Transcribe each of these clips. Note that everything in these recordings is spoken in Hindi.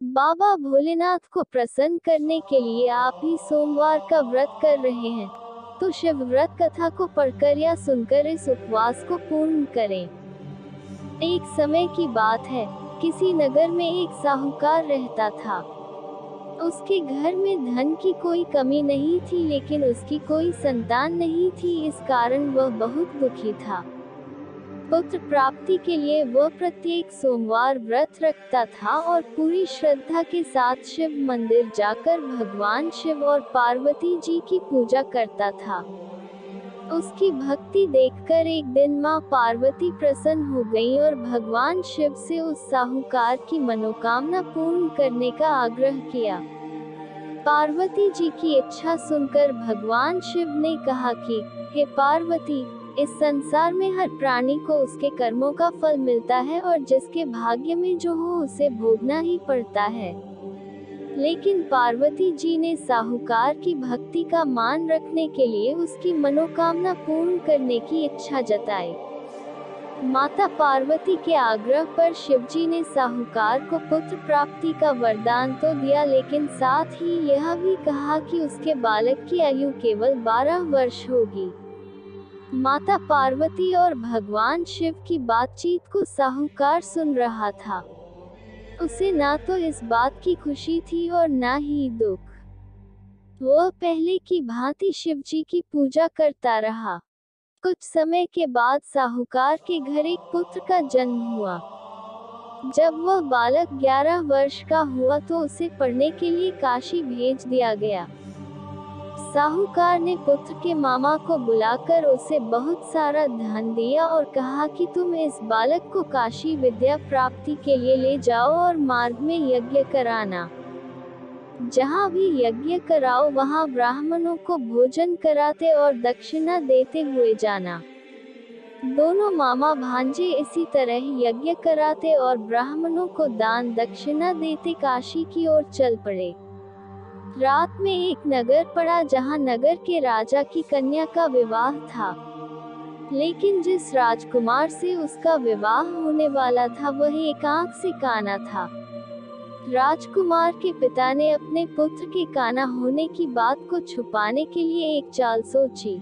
बाबा भोलेनाथ को प्रसन्न करने के लिए आप ही सोमवार का व्रत कर रहे हैं, तो शिव व्रत कथा को पढ़कर या सुनकर इस उपवास को पूर्ण करें। एक समय की बात है, किसी नगर में एक साहूकार रहता था। उसके घर में धन की कोई कमी नहीं थी, लेकिन उसकी कोई संतान नहीं थी, इस कारण वह बहुत दुखी था। पुत्र प्राप्ति के लिए वह प्रत्येक सोमवार व्रत रखता था और पूरी श्रद्धा के साथ शिव मंदिर जाकर भगवान शिव और पार्वती जी की पूजा करता था। उसकी भक्ति देखकर एक दिन मां पार्वती प्रसन्न हो गईं और भगवान शिव से उस साहूकार की मनोकामना पूर्ण करने का आग्रह किया। पार्वती जी की इच्छा सुनकर भगवान शिव ने कहा कि, हे पार्वती, इस संसार में हर प्राणी को उसके कर्मों का फल मिलता है और जिसके भाग्य में जो हो उसे भोगना ही पड़ता है। लेकिन पार्वती जी ने साहूकार की भक्ति का मान रखने के लिए उसकी मनोकामना पूर्ण करने की इच्छा जताई। माता पार्वती के आग्रह पर शिवजी ने साहूकार को पुत्र प्राप्ति का वरदान तो दिया, लेकिन साथ ही यह भी कहा कि उसके बालक की आयु केवल 12 वर्ष होगी। माता पार्वती और भगवान शिव की बातचीत को साहूकार सुन रहा था। उसे ना तो इस बात की खुशी थी और ना ही दुख। वह पहले की भांति शिवजी की पूजा करता रहा। कुछ समय के बाद साहूकार के घर एक पुत्र का जन्म हुआ। जब वह बालक 11 वर्ष का हुआ तो उसे पढ़ने के लिए काशी भेज दिया गया। साहूकार ने पुत्र के मामा को बुलाकर उसे बहुत सारा धन दिया और कहा कि तुम इस बालक को काशी विद्या प्राप्ति के लिए ले जाओ और मार्ग में यज्ञ कराना। जहाँ भी यज्ञ कराओ वहाँ ब्राह्मणों को भोजन कराते और दक्षिणा देते हुए जाना। दोनों मामा भांजे इसी तरह यज्ञ कराते और ब्राह्मणों को दान दक्षिणा देते काशी की ओर चल पड़े। रात में एक नगर पड़ा जहाँ नगर के राजा की कन्या का विवाह था, लेकिन जिस राजकुमार से उसका विवाह होने वाला था वह एक आंख से काना था। राजकुमार के पिता ने अपने पुत्र के काना होने की बात को छुपाने के लिए एक चाल सोची।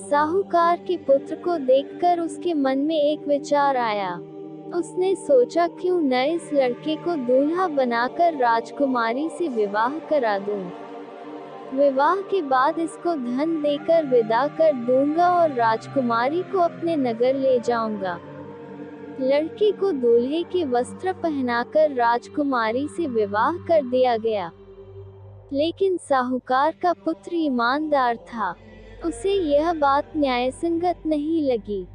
साहूकार के पुत्र को देखकर उसके मन में एक विचार आया। उसने सोचा, क्यों न इस लड़के को दूल्हा बनाकर राजकुमारी से विवाह करा दूं। विवाह के बाद इसको धन देकर विदा कर दूंगा और राजकुमारी को अपने नगर ले जाऊंगा। लड़के को दूल्हे के वस्त्र पहनाकर राजकुमारी से विवाह कर दिया गया। लेकिन साहूकार का पुत्र ईमानदार था। उसे यह बात न्यायसंगत नहीं लगी।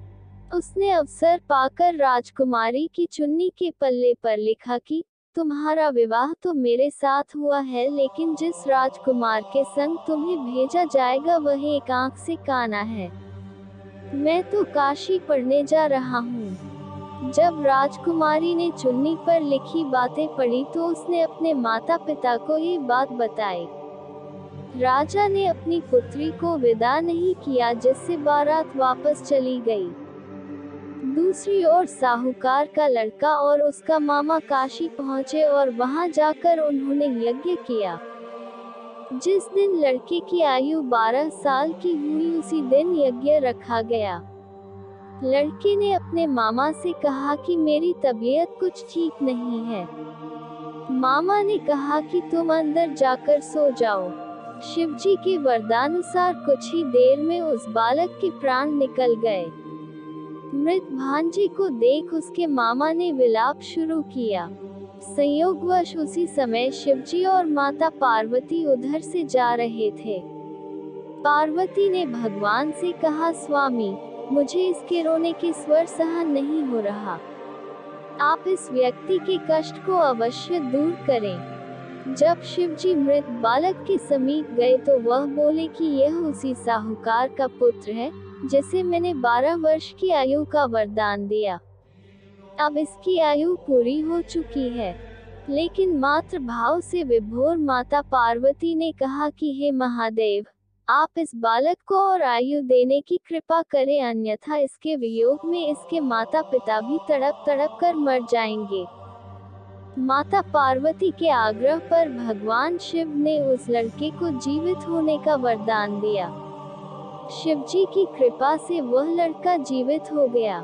उसने अवसर पाकर राजकुमारी की चुन्नी के पल्ले पर लिखा कि तुम्हारा विवाह तो मेरे साथ हुआ है, लेकिन जिस राजकुमार के संग तुम्हें भेजा जाएगा वह एक आंख से काना है। मैं तो काशी पढ़ने जा रहा हूँ। जब राजकुमारी ने चुन्नी पर लिखी बातें पढ़ी तो उसने अपने माता पिता को ये बात बताई। राजा ने अपनी पुत्री को विदा नहीं किया, जिससे बारात वापस चली गई। दूसरी ओर साहूकार का लड़का और उसका मामा काशी पहुंचे और वहां जाकर उन्होंने यज्ञ किया। जिस दिन लड़के की आयु 12 साल की हुई उसी दिन यज्ञ रखा गया। लड़के ने अपने मामा से कहा कि मेरी तबीयत कुछ ठीक नहीं है। मामा ने कहा कि तुम अंदर जाकर सो जाओ। शिवजी के वरदानुसार कुछ ही देर में उस बालक के प्राण निकल गए। मृत भांजे को देख उसके मामा ने विलाप शुरू किया। संयोगवश उसी समय शिवजी और माता पार्वती उधर से जा रहे थे। पार्वती ने भगवान से कहा, स्वामी, मुझे इसके रोने के स्वर सहन नहीं हो रहा। आप इस व्यक्ति के कष्ट को अवश्य दूर करें। जब शिवजी मृत बालक के समीप गए तो वह बोले कि यह उसी साहूकार का पुत्र है जिसे मैंने 12 वर्ष की आयु का वरदान दिया। अब इसकी आयु पूरी हो चुकी है। लेकिन मातृ भाव से विभोर माता पार्वती ने कहा कि हे महादेव, आप इस बालक को और आयु देने की कृपा करें, अन्यथा इसके वियोग में इसके माता पिता भी तड़प तड़प कर मर जाएंगे। माता पार्वती के आग्रह पर भगवान शिव ने उस लड़के को जीवित होने का वरदान दिया। शिवजी की कृपा से वह लड़का जीवित हो गया।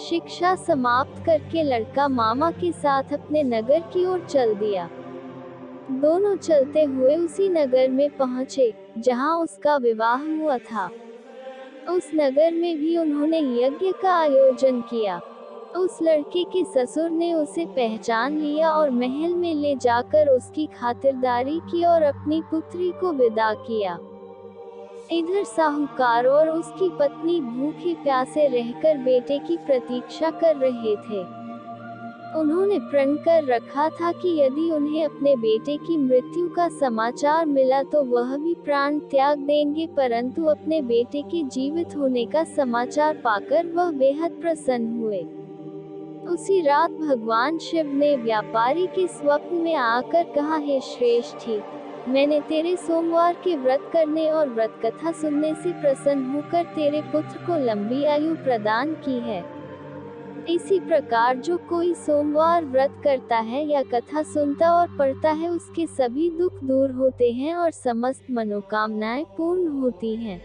शिक्षा समाप्त करके लड़का मामा के साथ अपने नगर की ओर चल दिया। दोनों चलते हुए उसी नगर में पहुंचे जहां उसका विवाह हुआ था। उस नगर में भी उन्होंने यज्ञ का आयोजन किया। उस लड़के के ससुर ने उसे पहचान लिया और महल में ले जाकर उसकी खातिरदारी की और अपनी पुत्री को विदा किया। इधर साहूकार और उसकी पत्नी भूखे प्यासे रहकर बेटे की प्रतीक्षा कर रहे थे। उन्होंने प्रण कर रखा था कि यदि उन्हें अपने बेटे की मृत्यु का समाचार मिला तो वह भी प्राण त्याग देंगे, परंतु अपने बेटे के जीवित होने का समाचार पाकर वह बेहद प्रसन्न हुए। उसी रात भगवान शिव ने व्यापारी के स्वप्न में आकर कहा, हे श्रेष्ठी, मैंने तेरे सोमवार के व्रत करने और व्रत कथा सुनने से प्रसन्न होकर तेरे पुत्र को लंबी आयु प्रदान की है। इसी प्रकार जो कोई सोमवार व्रत करता है या कथा सुनता और पढ़ता है उसके सभी दुख दूर होते हैं और समस्त मनोकामनाएं पूर्ण होती हैं।